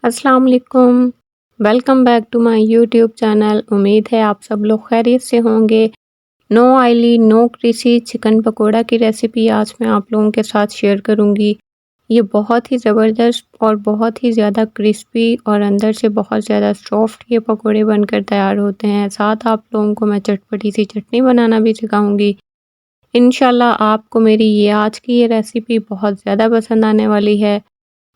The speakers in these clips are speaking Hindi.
अस्सलाम वालेकुम। Welcome back to my YouTube channel. उम्मीद है आप सब लोग खैरियत से होंगे। No oily no crispy chicken pakora की रेसिपी आज मैं आप लोगों के साथ शेयर करूंगी। ये बहुत ही ज़बरदस्त और बहुत ही ज़्यादा क्रिस्पी और अंदर से बहुत ज़्यादा सॉफ्ट ये पकोड़े बनकर तैयार होते हैं। साथ आप लोगों को मैं चटपटी सी चटनी बनाना भी सिखाऊंगी। इंशाल्लाह आपको मेरी ये आज की ये रेसिपी बहुत ज़्यादा पसंद आने वाली है।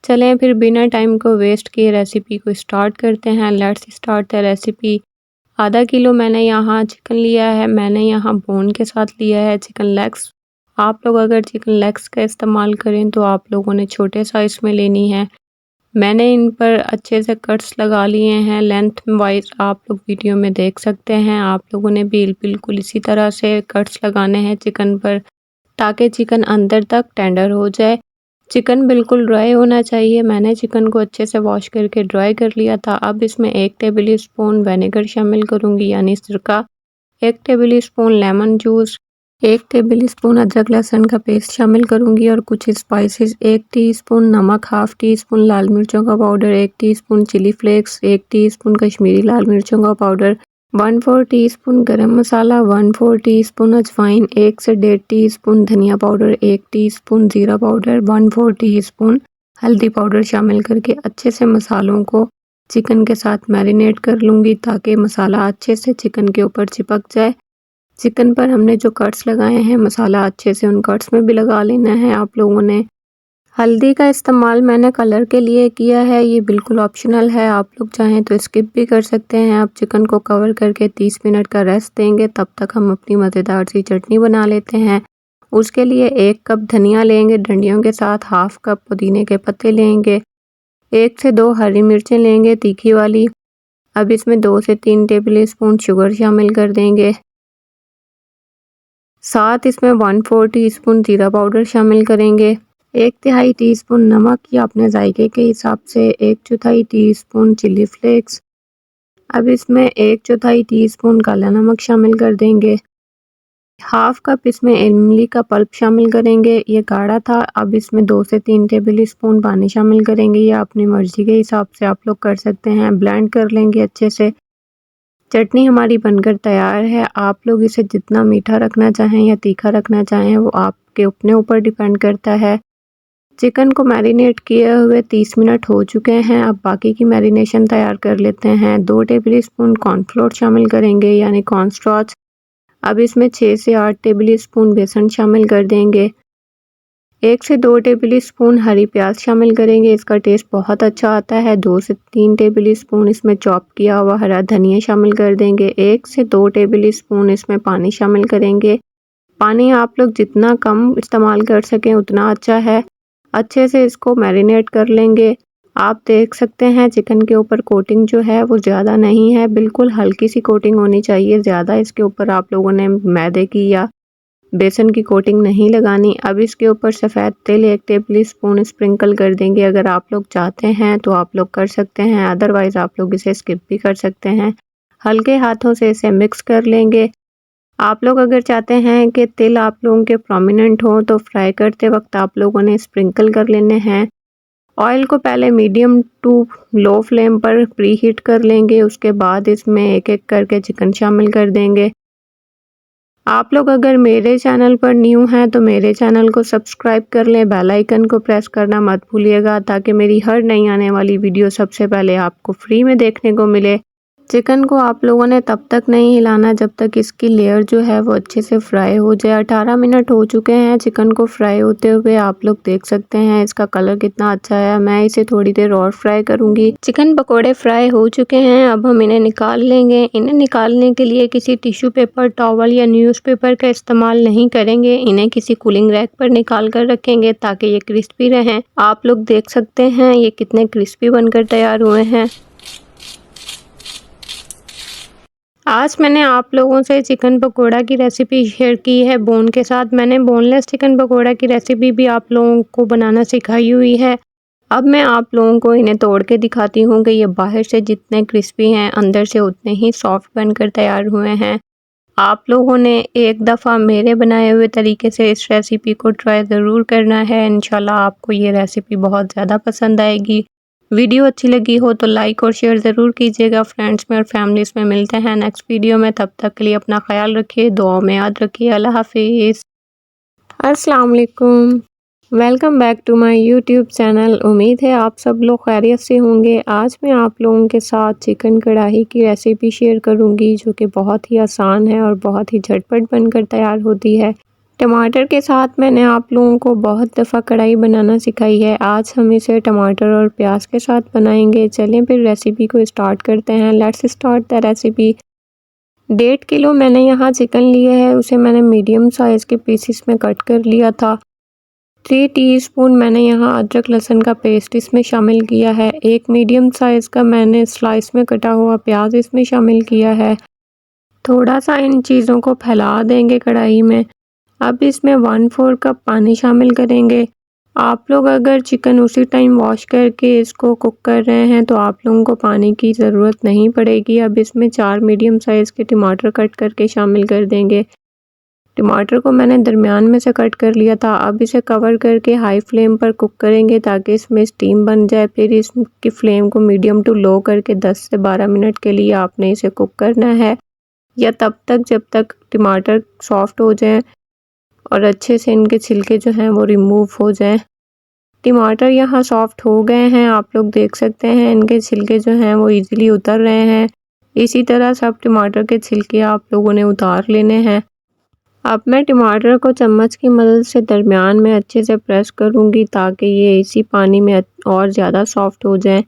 चलें फिर बिना टाइम को वेस्ट किए रेसिपी को स्टार्ट करते हैं। Let's start the recipe. आधा किलो मैंने यहाँ चिकन लिया है। मैंने यहाँ बोन के साथ लिया है चिकन लेग्स। आप लोग अगर चिकन लेग्स का इस्तेमाल करें तो आप लोगों ने छोटे साइज़ में लेनी है। मैंने इन पर अच्छे से कट्स लगा लिए हैं लेंथ वाइज, आप लोग वीडियो में देख सकते हैं। आप लोगों ने भी बिल्कुल इसी तरह से कट्स लगाने हैं चिकन पर, ताकि चिकन अंदर तक टेंडर हो जाए। चिकन बिल्कुल ड्राई होना चाहिए। मैंने चिकन को अच्छे से वॉश करके ड्राई कर लिया था। अब इसमें 1 टेबल स्पून विनेगर शामिल करूंगी यानी सिरका, 1 table spoon lemon juice, 1 table spoon अदरक लहसुन का पेस्ट शामिल करूंगी और कुछ स्पाइसेस, 1 टीस्पून नमक, हाफ टी स्पून लाल मिर्चों का powder, 1 teaspoon chili flakes, 1 teaspoon Kashmiri लाल मिर्चों का पाउडर, 1/4 टीस्पून गरम मसाला, 1/4 टीस्पून अजवाइन, 1 से 1.5 टीस्पून धनिया पाउडर, 1 टीस्पून जीरा पाउडर, 1/4 टीस्पून हल्दी पाउडर शामिल करके अच्छे से मसालों को चिकन के साथ मैरिनेट कर लूँगी ताकि मसाला अच्छे से चिकन के ऊपर चिपक जाए। चिकन पर हमने जो कट्स लगाए हैं मसाला अच्छे से उन कट्स में भी लगा लेना है आप लोगों ने। हल्दी का इस्तेमाल मैंने कलर के लिए किया है, ये बिल्कुल ऑप्शनल है, आप लोग चाहें तो स्किप भी कर सकते हैं। आप चिकन को कवर करके 30 मिनट का रेस्ट देंगे, तब तक हम अपनी मज़ेदार सी चटनी बना लेते हैं। उसके लिए 1 कप धनिया लेंगे डंडियों के साथ, हाफ कप पुदीने के पत्ते लेंगे, 1 से 2 हरी मिर्चें लेंगे तीखी वाली। अब इसमें 2 से 3 टेबल स्पून शुगर शामिल कर देंगे। साथ इसमें 1/4 टीस्पून जीरा पाउडर शामिल करेंगे, 1/3 टीस्पून नमक या अपने जायके के हिसाब से, 1/4 टीस्पून चिली फ्लेक्स। अब इसमें 1/4 टीस्पून काला नमक शामिल कर देंगे। हाफ कप इसमें इमली का पल्प शामिल करेंगे, ये गाढ़ा था। अब इसमें 2 से 3 टेबल स्पून पानी शामिल करेंगे या अपनी मर्जी के हिसाब से आप लोग कर सकते हैं। ब्लेंड कर लेंगे अच्छे से। चटनी हमारी बनकर तैयार है। आप लोग इसे जितना मीठा रखना चाहें या तीखा रखना चाहें वो आपके अपने ऊपर डिपेंड करता है। चिकन को मैरिनेट किए हुए 30 मिनट हो चुके हैं। अब बाकी की मैरिनेशन तैयार कर लेते हैं। 2 टेबल स्पून कॉर्नफ्लोर शामिल करेंगे यानी कॉर्नस्टार्च। अब इसमें 6 से 8 टेबल स्पून बेसन शामिल कर देंगे। 1 से 2 टेबल स्पून हरी प्याज शामिल करेंगे, इसका टेस्ट बहुत अच्छा आता है। 2 से 3 टेबल स्पून इसमें चॉप किया हुआ हरा धनिया शामिल कर देंगे। 1 से 2 टेबल स्पून इसमें पानी शामिल करेंगे। पानी आप लोग जितना कम इस्तेमाल कर सकें उतना अच्छा है। अच्छे से इसको मैरिनेट कर लेंगे। आप देख सकते हैं चिकन के ऊपर कोटिंग जो है वो ज़्यादा नहीं है, बिल्कुल हल्की सी कोटिंग होनी चाहिए। ज़्यादा इसके ऊपर आप लोगों ने मैदे की या बेसन की कोटिंग नहीं लगानी। अब इसके ऊपर सफ़ेद तिल 1 टेबल स्पून स्प्रिंकल कर देंगे। अगर आप लोग चाहते हैं तो आप लोग कर सकते हैं, अदरवाइज़ आप लोग इसे स्किप भी कर सकते हैं। हल्के हाथों से इसे मिक्स कर लेंगे। आप लोग अगर चाहते हैं कि तिल आप लोगों के प्रोमिनेंट हो तो फ्राई करते वक्त आप लोगों ने स्प्रिंकल कर लेने हैं। ऑयल को पहले मीडियम टू लो फ्लेम पर प्री हीट कर लेंगे। उसके बाद इसमें एक एक करके चिकन शामिल कर देंगे। आप लोग अगर मेरे चैनल पर न्यू हैं तो मेरे चैनल को सब्सक्राइब कर लें, बेल आइकन को प्रेस करना मत भूलिएगा ताकि मेरी हर नई आने वाली वीडियो सबसे पहले आपको फ्री में देखने को मिले। चिकन को आप लोगों ने तब तक नहीं हिलाना जब तक इसकी लेयर जो है वो अच्छे से फ्राई हो जाए। 18 मिनट हो चुके हैं चिकन को फ्राई होते हुए, आप लोग देख सकते हैं इसका कलर कितना अच्छा है। मैं इसे थोड़ी देर और फ्राई करूंगी। चिकन पकोड़े फ्राई हो चुके हैं, अब हम इन्हें निकाल लेंगे। इन्हें निकालने के लिए किसी टिश्यू पेपर, टॉवल या न्यूज़पेपर का इस्तेमाल नहीं करेंगे। इन्हें किसी कूलिंग रैक पर निकाल कर रखेंगे ताकि ये क्रिस्पी रहें। आप लोग देख सकते हैं ये कितने क्रिस्पी बनकर तैयार हुए हैं। आज मैंने आप लोगों से चिकन पकोड़ा की रेसिपी शेयर की है बोन के साथ। मैंने बोनलेस चिकन पकोड़ा की रेसिपी भी आप लोगों को बनाना सिखाई हुई है। अब मैं आप लोगों को इन्हें तोड़ के दिखाती हूँ कि ये बाहर से जितने क्रिस्पी हैं अंदर से उतने ही सॉफ्ट बनकर तैयार हुए हैं। आप लोगों ने एक दफ़ा मेरे बनाए हुए तरीके से इस रेसिपी को ट्राई ज़रूर करना है। इंशाल्लाह आपको ये रेसिपी बहुत ज़्यादा पसंद आएगी। वीडियो अच्छी लगी हो तो लाइक और शेयर ज़रूर कीजिएगा। फ्रेंड्स में और फैमिलीज़ में मिलते हैं नेक्स्ट वीडियो में। तब तक के लिए अपना ख्याल रखिए, दुआ में याद रखिए। अल्लाह हाफिज़। अस्सलाम वालेकुम। Welcome back to my YouTube channel. उम्मीद है आप सब लोग खैरियत से होंगे। आज मैं आप लोगों के साथ चिकन कढ़ाई की रेसिपी शेयर करूंगी, जो कि बहुत ही आसान है और बहुत ही झटपट बनकर तैयार होती है। टमाटर के साथ मैंने आप लोगों को बहुत दफ़ा कढ़ाई बनाना सिखाई है। आज हम इसे टमाटर और प्याज के साथ बनाएंगे। चलें फिर रेसिपी को स्टार्ट करते हैं। Let's start the recipe. 1.5 kilo मैंने यहाँ चिकन लिया है, उसे मैंने मीडियम साइज़ के पीसेस में कट कर लिया था। 3 टीस्पून मैंने यहाँ अदरक लहसुन का पेस्ट इसमें शामिल किया है। एक मीडियम साइज़ का मैंने स्लाइस में कटा हुआ प्याज इसमें शामिल किया है। थोड़ा सा इन चीज़ों को फैला देंगे कढ़ाई में। अब इसमें 1/4 कप पानी शामिल करेंगे। आप लोग अगर चिकन उसी टाइम वॉश करके इसको कुक कर रहे हैं तो आप लोगों को पानी की ज़रूरत नहीं पड़ेगी। अब इसमें 4 मीडियम साइज़ के टमाटर कट करके शामिल कर देंगे। टमाटर को मैंने दरमियान में से कट कर लिया था। अब इसे कवर करके हाई फ्लेम पर कुक करेंगे ताकि इसमें स्टीम बन जाए। फिर इसकी फ्लेम को मीडियम टू लो करके 10 से 12 मिनट के लिए आपने इसे कुक करना है, या तब तक जब तक टमाटर सॉफ्ट हो जाएं और अच्छे से इनके छिलके जो हैं वो रिमूव हो जाएं। टमाटर यहाँ सॉफ्ट हो गए हैं, आप लोग देख सकते हैं इनके छिलके जो हैं वो इजीली उतर रहे हैं। इसी तरह सब टमाटर के छिलके आप लोगों ने उतार लेने हैं। अब मैं टमाटर को चम्मच की मदद से दरमियान में अच्छे से प्रेस करूंगी ताकि ये इसी पानी में और ज़्यादा सॉफ्ट हो जाए।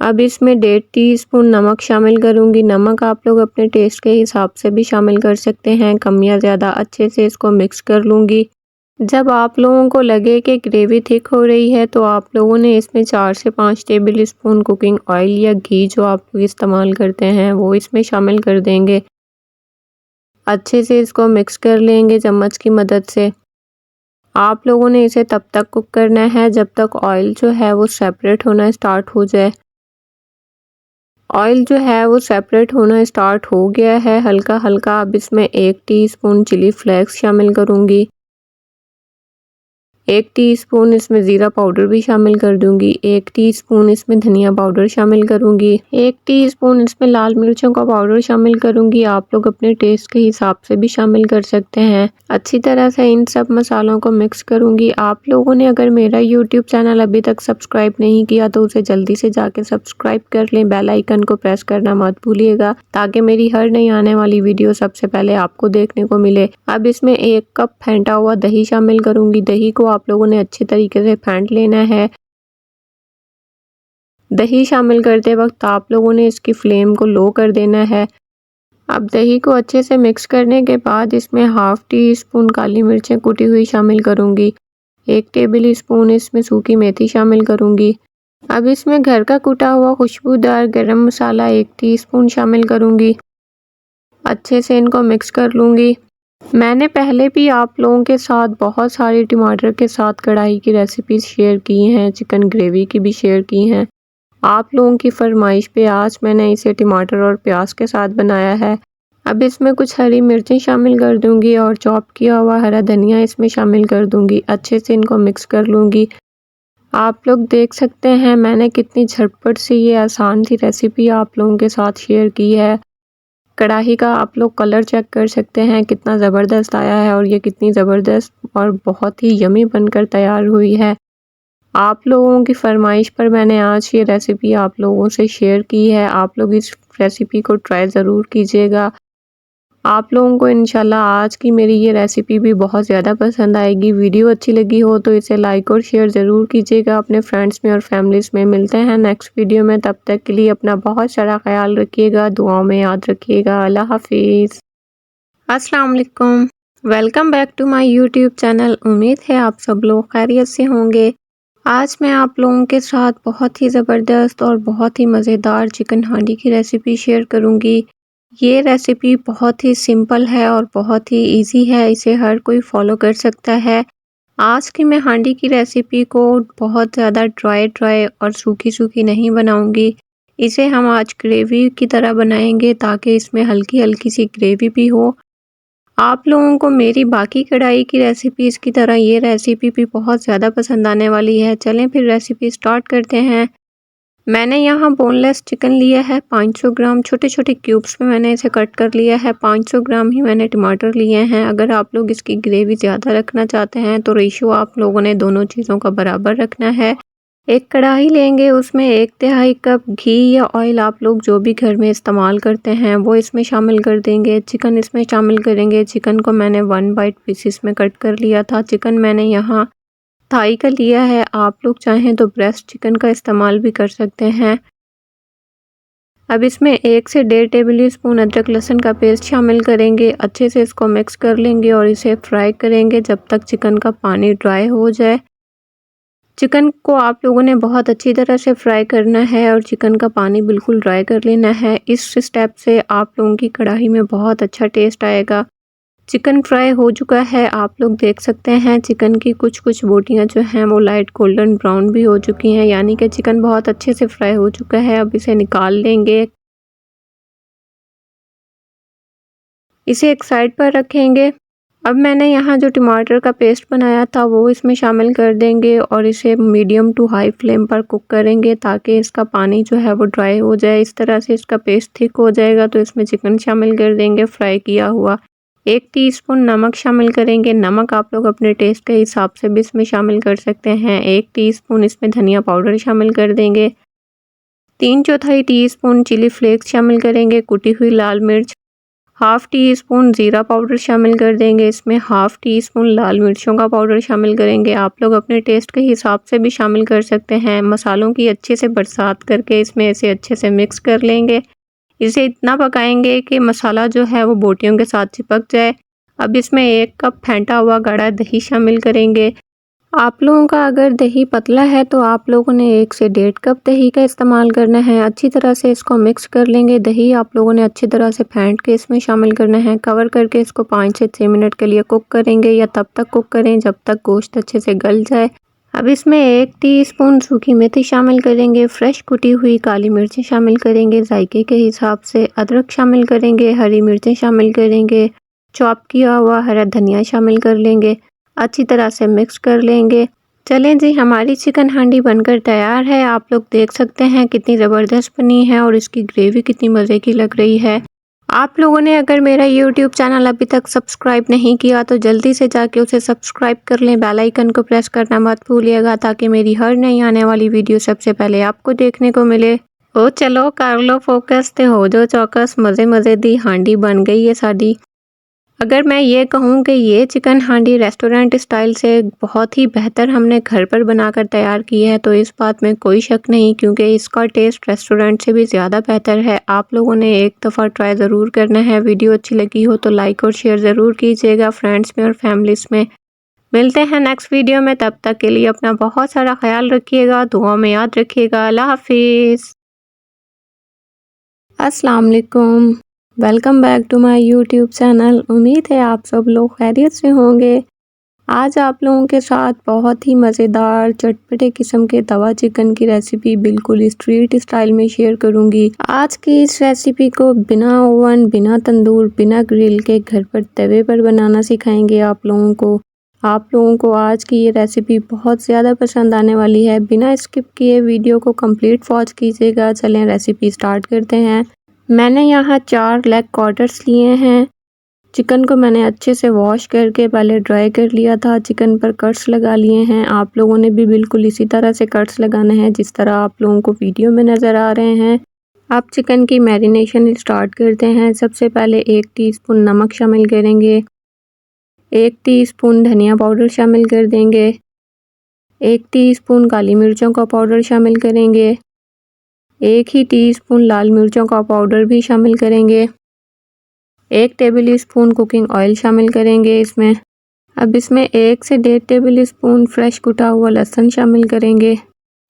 अब इसमें 1.5 टीस्पून नमक शामिल करूंगी। नमक आप लोग अपने टेस्ट के हिसाब से भी शामिल कर सकते हैं, कम या ज़्यादा। अच्छे से इसको मिक्स कर लूँगी। जब आप लोगों को लगे कि ग्रेवी थिक हो रही है तो आप लोगों ने इसमें 4 से 5 टेबल स्पून कुकिंग ऑयल या घी जो आप लोग इस्तेमाल करते हैं वो इसमें शामिल कर देंगे। अच्छे से इसको मिक्स कर लेंगे चम्मच की मदद से। आप लोगों ने इसे तब तक कुक करना है जब तक ऑयल जो है वो सेपरेट होना स्टार्ट हो जाए। ऑयल जो है वो सेपरेट होना स्टार्ट हो गया है हल्का हल्का। अब इसमें 1 टीस्पून चिली फ्लेक्स शामिल करूंगी। 1 टीस्पून इसमें ज़ीरा पाउडर भी शामिल कर दूंगी। 1 टीस्पून इसमें धनिया पाउडर शामिल करूंगी। 1 टीस्पून इसमें लाल मिर्चों का पाउडर शामिल करूंगी। आप लोग अपने टेस्ट के हिसाब से भी शामिल कर सकते हैं। अच्छी तरह से इन सब मसालों को मिक्स करूंगी। आप लोगों ने अगर मेरा यूट्यूब चैनल अभी तक सब्सक्राइब नहीं किया तो उसे जल्दी से जाके सब्सक्राइब कर लें। बेल आइकन को प्रेस करना मत भूलिएगा ताकि मेरी हर नई आने वाली वीडियो सबसे पहले आपको देखने को मिले। अब इसमें 1 कप फेंटा हुआ दही शामिल करूंगी। दही को आप लोगों ने अच्छे तरीके से फेंट लेना है। दही शामिल करते वक्त आप लोगों ने इसकी फ्लेम को लो कर देना है। अब दही को अच्छे से मिक्स करने के बाद इसमें 1/2 टीस्पून काली मिर्चें कुटी हुई शामिल करूंगी। 1 टेबल स्पून इसमें सूखी मेथी शामिल करूंगी। अब इसमें घर का कुटा हुआ खुशबूदार गरम मसाला 1 टीस्पून शामिल करूंगी। अच्छे से इनको मिक्स कर लूँगी। मैंने पहले भी आप लोगों के साथ बहुत सारी टमाटर के साथ कढ़ाई की रेसिपीज़ शेयर की हैं, चिकन ग्रेवी की भी शेयर की हैं। आप लोगों की फरमाइश पे आज मैंने इसे टमाटर और प्याज के साथ बनाया है। अब इसमें कुछ हरी मिर्चें शामिल कर दूंगी और चॉप किया हुआ हरा धनिया इसमें शामिल कर दूंगी। अच्छे से इनको मिक्स कर लूँगी। आप लोग देख सकते हैं मैंने कितनी झटपट से ये आसान सी रेसिपी आप लोगों के साथ शेयर की है। कढ़ाई का आप लोग कलर चेक कर सकते हैं कितना ज़बरदस्त आया है और ये कितनी ज़बरदस्त और बहुत ही यमी बनकर तैयार हुई है। आप लोगों की फरमाइश पर मैंने आज ये रेसिपी आप लोगों से शेयर की है। आप लोग इस रेसिपी को ट्राई ज़रूर कीजिएगा। आप लोगों को इंशाल्लाह आज की मेरी ये रेसिपी भी बहुत ज़्यादा पसंद आएगी। वीडियो अच्छी लगी हो तो इसे लाइक और शेयर ज़रूर कीजिएगा अपने फ्रेंड्स में और फैमिलीज़ में। मिलते हैं नेक्स्ट वीडियो में, तब तक के लिए अपना बहुत सारा ख्याल रखिएगा, दुआओं में याद रखिएगा। अल्लाह हाफिज़। अस्सलाम वालेकुम। Welcome back to my YouTube channel. उम्मीद है आप सब लोग खैरियत से होंगे। आज मैं आप लोगों के साथ बहुत ही ज़बरदस्त और बहुत ही मज़ेदार चिकन हांडी की रेसिपी शेयर करूंगी। ये रेसिपी बहुत ही सिंपल है और बहुत ही इजी है, इसे हर कोई फॉलो कर सकता है। आज की मैं हांडी की रेसिपी को बहुत ज़्यादा ड्राई और सूखी नहीं बनाऊंगी। इसे हम आज ग्रेवी की तरह बनाएंगे ताकि इसमें हल्की हल्की सी ग्रेवी भी हो आप लोगों को मेरी बाकी कढ़ाई की रेसिपीज़ की तरह ये रेसिपी भी बहुत ज़्यादा पसंद आने वाली है। चलें फिर रेसिपी स्टार्ट करते हैं। मैंने यहाँ बोनलेस चिकन लिया है 500 ग्राम, छोटे-छोटे क्यूब्स में मैंने इसे कट कर लिया है। 500 ग्राम ही मैंने टमाटर लिए हैं। अगर आप लोग इसकी ग्रेवी ज़्यादा रखना चाहते हैं तो रेशियो आप लोगों ने दोनों चीज़ों का बराबर रखना है। एक कढ़ाई लेंगे, उसमें 1/3 कप घी या ऑयल आप लोग जो भी घर में इस्तेमाल करते हैं वो इसमें शामिल कर देंगे। चिकन इसमें शामिल करेंगे। चिकन को मैंने 1 बाइट पीसेस में कट कर लिया था। चिकन मैंने यहाँ थाई का लिया है, आप लोग चाहें तो ब्रेस्ट चिकन का इस्तेमाल भी कर सकते हैं। अब इसमें 1 से 1.5 टेबल स्पून अदरक लहसुन का पेस्ट शामिल करेंगे। अच्छे से इसको मिक्स कर लेंगे और इसे फ्राई करेंगे जब तक चिकन का पानी ड्राई हो जाए। चिकन को आप लोगों ने बहुत अच्छी तरह से फ्राई करना है और चिकन का पानी बिल्कुल ड्राई कर लेना है। इस स्टेप से आप लोगों की कढ़ाई में बहुत अच्छा टेस्ट आएगा। चिकन फ्राई हो चुका है, आप लोग देख सकते हैं चिकन की कुछ बोटियां जो हैं वो लाइट गोल्डन ब्राउन भी हो चुकी हैं, यानी कि चिकन बहुत अच्छे से फ्राई हो चुका है। अब इसे निकाल लेंगे, इसे एक साइड पर रखेंगे। अब मैंने यहाँ जो टमाटर का पेस्ट बनाया था वो इसमें शामिल कर देंगे और इसे मीडियम टू हाई फ्लेम पर कुक करेंगे ताकि इसका पानी जो है वो ड्राई हो जाए। इस तरह से इसका पेस्ट थिक हो जाएगा तो इसमें चिकन शामिल कर देंगे फ्राई किया हुआ। 1 टीस्पून नमक शामिल करेंगे। नमक आप लोग अपने टेस्ट के हिसाब से भी इसमें शामिल कर सकते हैं। 1 टीस्पून इसमें धनिया पाउडर शामिल कर देंगे। 3/4 टीस्पून चिली फ्लेक्स शामिल करेंगे। कुटी हुई लाल मिर्च, हाफ़ टी स्पून ज़ीरा पाउडर शामिल कर देंगे। इसमें हाफ़ टी स्पून लाल मिर्चों का पाउडर शामिल करेंगे। आप लोग अपने टेस्ट के हिसाब से भी शामिल कर सकते हैं। मसालों की अच्छे से बरसात करके इसमें इसे अच्छे से मिक्स कर लेंगे। इसे इतना पकाएंगे कि मसाला जो है वो बोटियों के साथ चिपक जाए। अब इसमें 1 कप फेंटा हुआ गाढ़ा दही शामिल करेंगे। आप लोगों का अगर दही पतला है तो आप लोगों ने 1 से 1.5 कप दही का इस्तेमाल करना है। अच्छी तरह से इसको मिक्स कर लेंगे। दही आप लोगों ने अच्छी तरह से फेंट के इसमें शामिल करना है। कवर करके इसको 5 से 6 मिनट के लिए कुक करेंगे या तब तक कुक करें जब तक गोश्त अच्छे से गल जाए। अब इसमें 1 टीस्पून सूखी मेथी शामिल करेंगे। फ्रेश कुटी हुई काली मिर्चें शामिल करेंगे जायके के हिसाब से। अदरक शामिल करेंगे। हरी मिर्चें शामिल करेंगे। चॉप किया हुआ हरा धनिया शामिल कर लेंगे। अच्छी तरह से मिक्स कर लेंगे। चलें जी, हमारी चिकन हांडी बनकर तैयार है। आप लोग देख सकते हैं कितनी ज़बरदस्त बनी है और इसकी ग्रेवी कितनी मज़े की लग रही है। आप लोगों ने अगर मेरा यूट्यूब चैनल अभी तक सब्सक्राइब नहीं किया तो जल्दी से जाके उसे सब्सक्राइब कर लें। बेल आइकन को प्रेस करना मत भूलिएगा ताकि मेरी हर नई आने वाली वीडियो सबसे पहले आपको देखने को मिले। ओ चलो कर लो फोकस ते हो जो चौकस, मज़े दी हांडी बन गई है साडी। अगर मैं ये कहूँ कि ये चिकन हांडी रेस्टोरेंट स्टाइल से बहुत ही बेहतर हमने घर पर बनाकर तैयार की है तो इस बात में कोई शक नहीं, क्योंकि इसका टेस्ट रेस्टोरेंट से भी ज़्यादा बेहतर है। आप लोगों ने एक दफ़ा ट्राई ज़रूर करना है। वीडियो अच्छी लगी हो तो लाइक और शेयर ज़रूर कीजिएगा फ्रेंड्स में और फैमिलीज़ में। मिलते हैं नेक्स्ट वीडियो में, तब तक के लिए अपना बहुत सारा ख्याल रखिएगा, दुआ में याद रखिएगा। अल्लाह हाफिज़। अस्सलाम वालेकुम, welcome back to my YouTube channel. उम्मीद है आप सब लोग खैरियत से होंगे। आज आप लोगों के साथ बहुत ही मज़ेदार चटपटे किस्म के तवा चिकन की रेसिपी बिल्कुल स्ट्रीट स्टाइल में शेयर करूंगी। आज की इस रेसिपी को बिना ओवन, बिना तंदूर, बिना ग्रिल के घर पर तवे पर बनाना सिखाएंगे आप लोगों को। आप लोगों को आज की ये रेसिपी बहुत ज़्यादा पसंद आने वाली है। बिना स्किप किए वीडियो को कंप्लीट वॉच कीजिएगा। चलें रेसिपी स्टार्ट करते हैं। मैंने यहाँ 4 लेग क्वार्टर्स लिए हैं। चिकन को मैंने अच्छे से वॉश करके पहले ड्राई कर लिया था। चिकन पर कट्स लगा लिए हैं। आप लोगों ने भी बिल्कुल इसी तरह से कट्स लगाना है जिस तरह आप लोगों को वीडियो में नज़र आ रहे हैं। आप चिकन की मैरिनेशन स्टार्ट करते हैं। सबसे पहले 1 टीस्पून नमक शामिल करेंगे। 1 टीस्पून धनिया पाउडर शामिल कर देंगे। 1 टीस्पून काली मिर्चों का पाउडर शामिल करेंगे। 1 ही टीस्पून लाल मिर्चों का पाउडर भी शामिल करेंगे। 1 टेबल स्पून कुकिंग ऑयल शामिल करेंगे इसमें। अब इसमें 1 से 1.5 टेबल स्पून फ्रेश कुटा हुआ लहसुन शामिल करेंगे।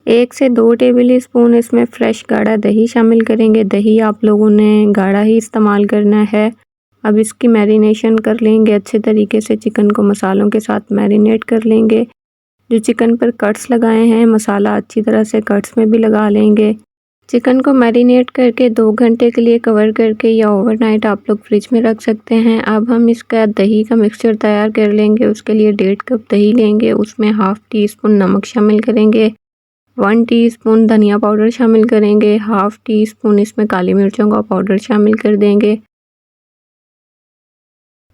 1 से 2 टेबल स्पून इसमें फ्रेश गाढ़ा दही शामिल करेंगे। दही आप लोगों ने गाढ़ा ही इस्तेमाल करना है। अब इसकी मैरिनेशन कर लेंगे अच्छे तरीके से। चिकन को मसालों के साथ मैरिनेट कर लेंगे। जो चिकन पर कट्स लगाए हैं मसाला अच्छी तरह से कट्स में भी लगा लेंगे। चिकन को मैरिनेट करके 2 घंटे के लिए कवर करके या ओवरनाइट आप लोग फ्रिज में रख सकते हैं। अब हम इसका दही का मिक्सचर तैयार कर लेंगे। उसके लिए 1.5 कप दही लेंगे, उसमें हाफ़ टी स्पून नमक शामिल करेंगे, 1 टीस्पून धनिया पाउडर शामिल करेंगे, हाफ़ टी स्पून इसमें काली मिर्चों का पाउडर शामिल कर देंगे,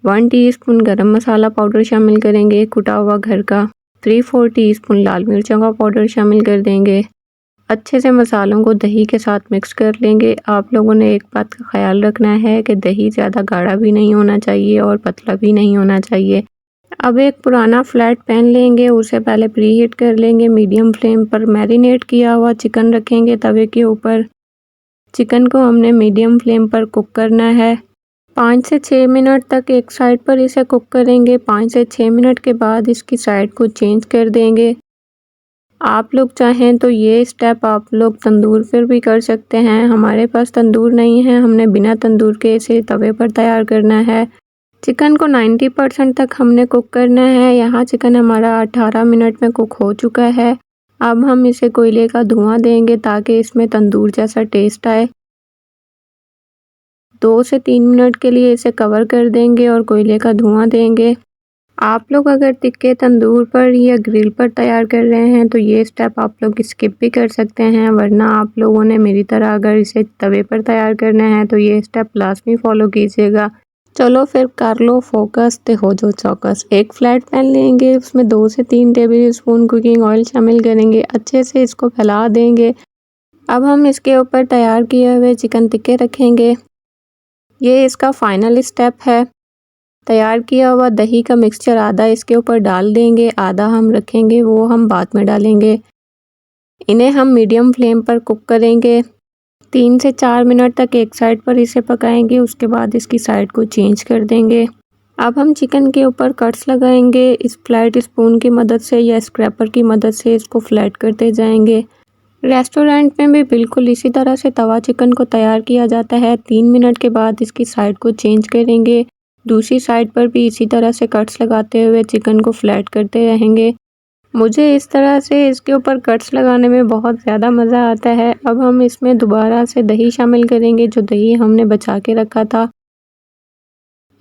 1 टीस्पून गरम मसाला पाउडर शामिल करेंगे कुटा हुआ घर का, 3/4 टीस्पून लाल मिर्चों का पाउडर शामिल कर देंगे। अच्छे से मसालों को दही के साथ मिक्स कर लेंगे। आप लोगों ने एक बात का ख्याल रखना है कि दही ज़्यादा गाढ़ा भी नहीं होना चाहिए और पतला भी नहीं होना चाहिए। अब एक पुराना फ्लैट पैन लेंगे, उसे पहले प्रीहीट कर लेंगे। मीडियम फ्लेम पर मैरिनेट किया हुआ चिकन रखेंगे तवे के ऊपर। चिकन को हमने मीडियम फ्लेम पर कुक करना है। 5 से 6 मिनट तक एक साइड पर इसे कुक करेंगे। 5 से 6 मिनट के बाद इसकी साइड को चेंज कर देंगे। आप लोग चाहें तो ये स्टेप आप लोग तंदूर पर भी कर सकते हैं। हमारे पास तंदूर नहीं है, हमने बिना तंदूर के इसे तवे पर तैयार करना है। चिकन को 90% तक हमने कुक करना है। यहाँ चिकन हमारा 18 मिनट में कुक हो चुका है। अब हम इसे कोयले का धुआं देंगे ताकि इसमें तंदूर जैसा टेस्ट आए। 2 से 3 मिनट के लिए इसे कवर कर देंगे और कोयले का धुआं देंगे। आप लोग अगर तिक्के तंदूर पर या ग्रिल पर तैयार कर रहे हैं तो ये स्टेप आप लोग स्किप भी कर सकते हैं, वरना आप लोगों ने मेरी तरह अगर इसे तवे पर तैयार करना है तो ये स्टेप लाजमी फॉलो कीजिएगा। चलो फिर कर लो फोकस ते हो जो चौकस। एक फ्लैट पैन लेंगे, उसमें 2 से 3 टेबल स्पून कुकिंग ऑयल शामिल करेंगे, अच्छे से इसको फैला देंगे। अब हम इसके ऊपर तैयार किए हुए चिकन टिक्के रखेंगे। ये इसका फाइनल स्टेप है। तैयार किया हुआ दही का मिक्सचर आधा इसके ऊपर डाल देंगे, आधा हम रखेंगे, वो हम बाद में डालेंगे। इन्हें हम मीडियम फ्लेम पर कुक करेंगे। 3 से 4 मिनट तक एक साइड पर इसे पकाएंगे, उसके बाद इसकी साइड को चेंज कर देंगे। अब हम चिकन के ऊपर कट्स लगाएंगे। इस फ्लैट स्पून की मदद से या स्क्रैपर की मदद से इसको फ्लैट करते जाएंगे। रेस्टोरेंट में भी बिल्कुल इसी तरह से तवा चिकन को तैयार किया जाता है। 3 मिनट के बाद इसकी साइड को चेंज करेंगे। दूसरी साइड पर भी इसी तरह से कट्स लगाते हुए चिकन को फ्लैट करते रहेंगे। मुझे इस तरह से इसके ऊपर कट्स लगाने में बहुत ज़्यादा मज़ा आता है। अब हम इसमें दोबारा से दही शामिल करेंगे, जो दही हमने बचा के रखा था।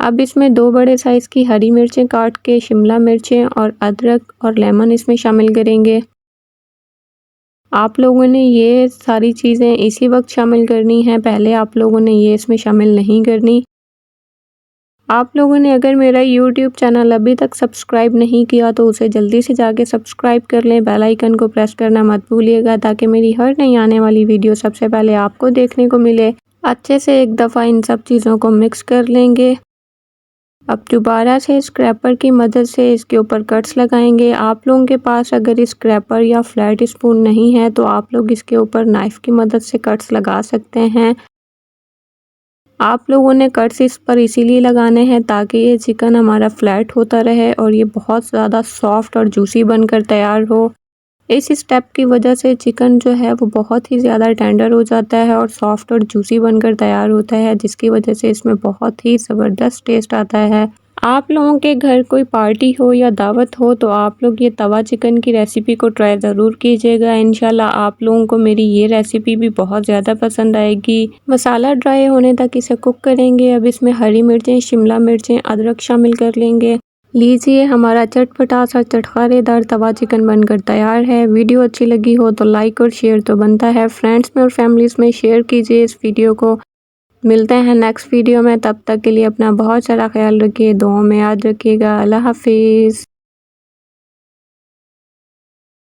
अब इसमें 2 बड़े साइज़ की हरी मिर्चें काट के, शिमला मिर्चें और अदरक और लेमन इसमें शामिल करेंगे। आप लोगों ने ये सारी चीज़ें इसी वक्त शामिल करनी है, पहले आप लोगों ने ये इसमें शामिल नहीं करनी। आप लोगों ने अगर मेरा YouTube चैनल अभी तक सब्सक्राइब नहीं किया तो उसे जल्दी से जाके सब्सक्राइब कर लें। बेल आइकन को प्रेस करना मत भूलिएगा ताकि मेरी हर नई आने वाली वीडियो सबसे पहले आपको देखने को मिले। अच्छे से एक दफ़ा इन सब चीज़ों को मिक्स कर लेंगे। अब दोबारा से स्क्रैपर की मदद से इसके ऊपर कट्स लगाएंगे। आप लोगों के पास अगर स्क्रैपर या फ्लैट स्पून नहीं है तो आप लोग इसके ऊपर नाइफ़ की मदद से कट्स लगा सकते हैं। आप लोगों ने कट्स इस पर इसीलिए लगाने हैं ताकि ये चिकन हमारा फ्लैट होता रहे और ये बहुत ज़्यादा सॉफ्ट और जूसी बनकर तैयार हो। इस स्टेप की वजह से चिकन जो है वो बहुत ही ज़्यादा टेंडर हो जाता है और सॉफ्ट और जूसी बनकर तैयार होता है, जिसकी वजह से इसमें बहुत ही ज़बरदस्त टेस्ट आता है। आप लोगों के घर कोई पार्टी हो या दावत हो तो आप लोग ये तवा चिकन की रेसिपी को ट्राई ज़रूर कीजिएगा। इंशाल्लाह आप लोगों को मेरी ये रेसिपी भी बहुत ज़्यादा पसंद आएगी। मसाला ड्राई होने तक इसे कुक करेंगे। अब इसमें हरी मिर्चें, शिमला मिर्चें, अदरक शामिल कर लेंगे। लीजिए, हमारा चटपटा सा चटखारेदार तवा चिकन बनकर तैयार है। वीडियो अच्छी लगी हो तो लाइक और शेयर तो बनता है। फ्रेंड्स में और फैमिलीज़ में शेयर कीजिए इस वीडियो को। मिलते हैं नेक्स्ट वीडियो में, तब तक के लिए अपना बहुत सारा ख्याल रखिए, दुआओं में याद रखिएगा। अल्लाह हाफिज़।